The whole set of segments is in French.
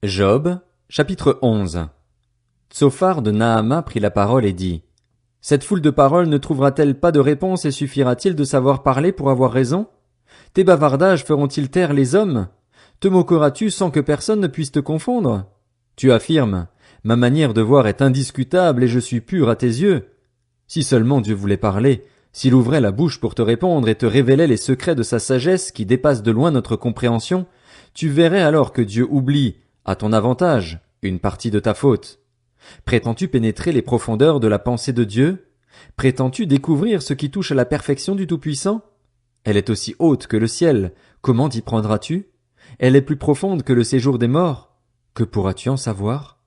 Job, chapitre 11. Tsophar de Naama prit la parole et dit: Cette foule de paroles ne trouvera-t-elle pas de réponse et suffira-t-il de savoir parler pour avoir raison? Tes bavardages feront-ils taire les hommes? Te moqueras-tu sans que personne ne puisse te confondre? Tu affirmes: Ma manière de voir est indiscutable et je suis pur à tes yeux. Si seulement Dieu voulait parler, s'il ouvrait la bouche pour te répondre et te révélait les secrets de sa sagesse qui dépassent de loin notre compréhension, tu verrais alors que Dieu oublie, à ton avantage, une partie de ta faute. Prétends-tu pénétrer les profondeurs de la pensée de Dieu? Prétends-tu découvrir ce qui touche à la perfection du Tout-Puissant? Elle est aussi haute que le ciel, comment t'y prendras-tu? Elle est plus profonde que le séjour des morts, que pourras-tu en savoir?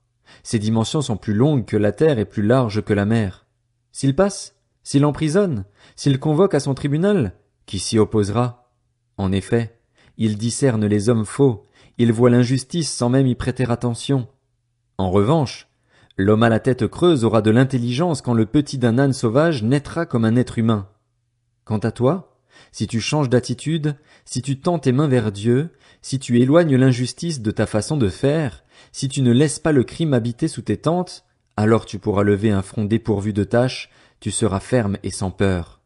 Ses dimensions sont plus longues que la terre et plus larges que la mer. S'il passe, s'il emprisonne, s'il convoque à son tribunal, qui s'y opposera? En effet, il discerne les hommes faux, il voit l'injustice sans même y prêter attention. En revanche, l'homme à la tête creuse aura de l'intelligence quand le petit d'un âne sauvage naîtra comme un être humain. Quant à toi, si tu changes d'attitude, si tu tends tes mains vers Dieu, si tu éloignes l'injustice de ta façon de faire, si tu ne laisses pas le crime habiter sous tes tentes, alors tu pourras lever un front dépourvu de taches, tu seras ferme et sans peur.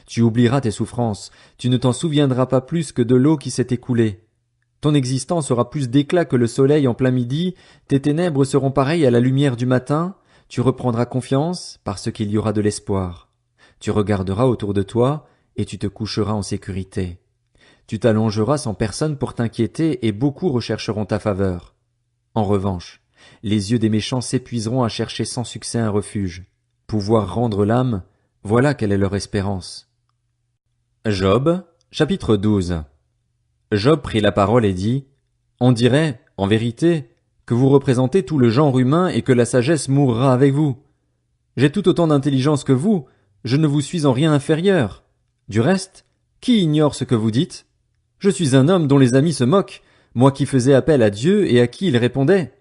Tu oublieras tes souffrances, tu ne t'en souviendras pas plus que de l'eau qui s'est écoulée. Ton existence aura plus d'éclat que le soleil en plein midi, tes ténèbres seront pareilles à la lumière du matin, tu reprendras confiance parce qu'il y aura de l'espoir. Tu regarderas autour de toi et tu te coucheras en sécurité. Tu t'allongeras sans personne pour t'inquiéter et beaucoup rechercheront ta faveur. En revanche, les yeux des méchants s'épuiseront à chercher sans succès un refuge. Pouvoir rendre l'âme, voilà quelle est leur espérance. Job, chapitre 12. Job prit la parole et dit: On dirait, en vérité, que vous représentez tout le genre humain et que la sagesse mourra avec vous. J'ai tout autant d'intelligence que vous, je ne vous suis en rien inférieur. Du reste, qui ignore ce que vous dites? Je suis un homme dont les amis se moquent, moi qui faisais appel à Dieu et à qui il répondait.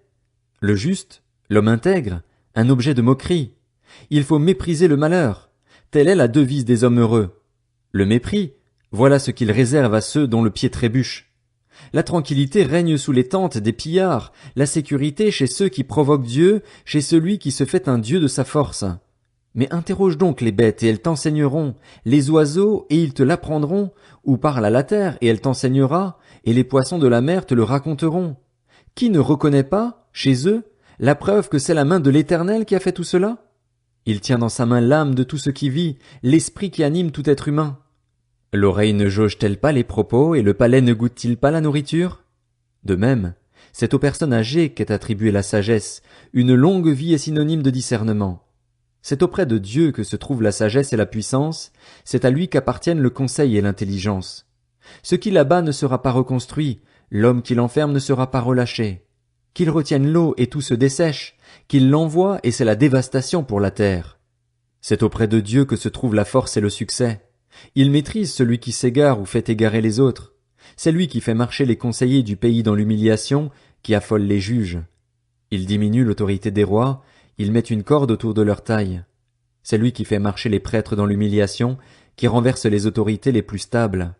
Le juste, l'homme intègre, un objet de moquerie. Il faut mépriser le malheur. Telle est la devise des hommes heureux. Le mépris, voilà ce qu'il réserve à ceux dont le pied trébuche. La tranquillité règne sous les tentes des pillards, la sécurité chez ceux qui provoquent Dieu, chez celui qui se fait un Dieu de sa force. Mais interroge donc les bêtes et elles t'enseigneront, les oiseaux et ils te l'apprendront, ou parle à la terre et elle t'enseignera, et les poissons de la mer te le raconteront. Qui ne reconnaît pas, chez eux, la preuve que c'est la main de l'Éternel qui a fait tout cela? Il tient dans sa main l'âme de tout ce qui vit, l'esprit qui anime tout être humain. L'oreille ne jauge-t-elle pas les propos et le palais ne goûte-t-il pas la nourriture? De même, c'est aux personnes âgées qu'est attribuée la sagesse, une longue vie est synonyme de discernement. C'est auprès de Dieu que se trouvent la sagesse et la puissance, c'est à lui qu'appartiennent le conseil et l'intelligence. Ce qui là-bas ne sera pas reconstruit, l'homme qui l'enferme ne sera pas relâché. Qu'il retienne l'eau et tout se dessèche, qu'il l'envoie et c'est la dévastation pour la terre. C'est auprès de Dieu que se trouve la force et le succès. Il maîtrise celui qui s'égare ou fait égarer les autres. C'est lui qui fait marcher les conseillers du pays dans l'humiliation, qui affole les juges. Il diminue l'autorité des rois, il met une corde autour de leur taille. C'est lui qui fait marcher les prêtres dans l'humiliation, qui renverse les autorités les plus stables.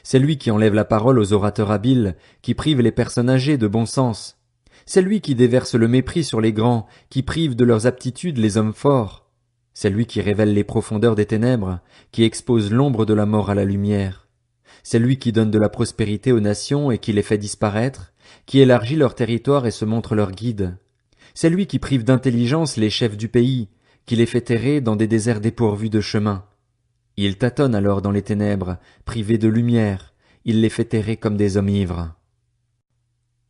C'est lui qui enlève la parole aux orateurs habiles, qui prive les personnes âgées de bon sens. C'est lui qui déverse le mépris sur les grands, qui prive de leurs aptitudes les hommes forts. C'est lui qui révèle les profondeurs des ténèbres, qui expose l'ombre de la mort à la lumière. C'est lui qui donne de la prospérité aux nations et qui les fait disparaître, qui élargit leur territoire et se montre leur guide. C'est lui qui prive d'intelligence les chefs du pays, qui les fait errer dans des déserts dépourvus de chemin. Il tâtonne alors dans les ténèbres, privés de lumière, il les fait errer comme des hommes ivres.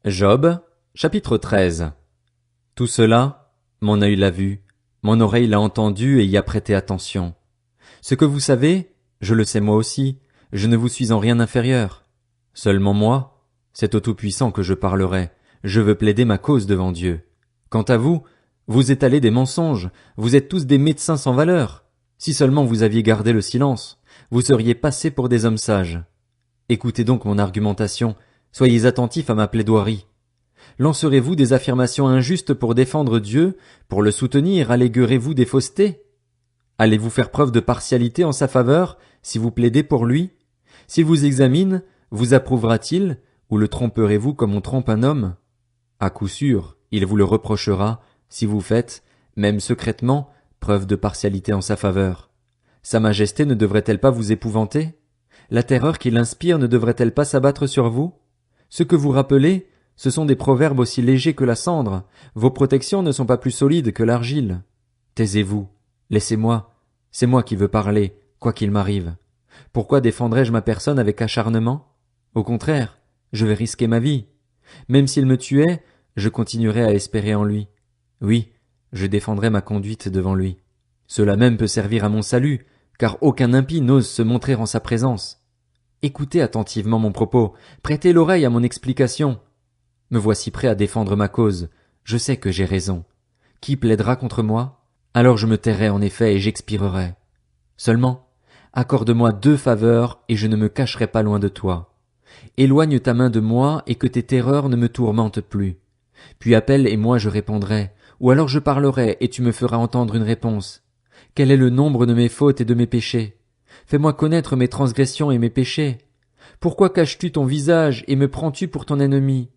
Job, chapitre 13. Tout cela, mon œil l'a vu, mon oreille l'a entendu et y a prêté attention. Ce que vous savez, je le sais moi aussi, je ne vous suis en rien inférieur. Seulement moi, c'est au Tout-Puissant que je parlerai, je veux plaider ma cause devant Dieu. Quant à vous, vous étalez des mensonges, vous êtes tous des médecins sans valeur. Si seulement vous aviez gardé le silence, vous seriez passés pour des hommes sages. Écoutez donc mon argumentation, soyez attentifs à ma plaidoirie. Lancerez-vous des affirmations injustes pour défendre Dieu, pour le soutenir, alléguerez-vous des faussetés? Allez-vous faire preuve de partialité en sa faveur, si vous plaidez pour lui? S'il vous examine, vous approuvera-t-il, ou le tromperez-vous comme on trompe un homme? À coup sûr, il vous le reprochera, si vous faites, même secrètement, preuve de partialité en sa faveur. Sa majesté ne devrait-elle pas vous épouvanter? La terreur qu'il inspire ne devrait-elle pas s'abattre sur vous? Ce que vous rappelez, ce sont des proverbes aussi légers que la cendre, vos protections ne sont pas plus solides que l'argile. Taisez-vous, laissez-moi, c'est moi qui veux parler, quoi qu'il m'arrive. Pourquoi défendrais-je ma personne avec acharnement? Au contraire, je vais risquer ma vie. Même s'il me tuait, je continuerai à espérer en lui. Oui, je défendrai ma conduite devant lui. Cela même peut servir à mon salut, car aucun impie n'ose se montrer en sa présence. Écoutez attentivement mon propos, prêtez l'oreille à mon explication. Me voici prêt à défendre ma cause, je sais que j'ai raison. Qui plaidera contre moi? Alors je me tairai en effet et j'expirerai. Seulement, accorde-moi 2 faveurs et je ne me cacherai pas loin de toi. Éloigne ta main de moi et que tes terreurs ne me tourmentent plus. Puis appelle et moi je répondrai, ou alors je parlerai et tu me feras entendre une réponse. Quel est le nombre de mes fautes et de mes péchés? Fais-moi connaître mes transgressions et mes péchés. Pourquoi caches-tu ton visage et me prends-tu pour ton ennemi?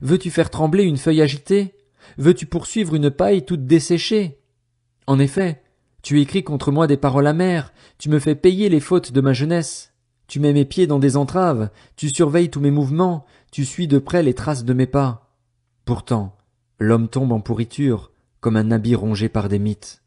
Veux-tu faire trembler une feuille agitée? Veux-tu poursuivre une paille toute desséchée? En effet, tu écris contre moi des paroles amères, tu me fais payer les fautes de ma jeunesse. Tu mets mes pieds dans des entraves, tu surveilles tous mes mouvements, tu suis de près les traces de mes pas. Pourtant, l'homme tombe en pourriture, comme un habit rongé par des mites.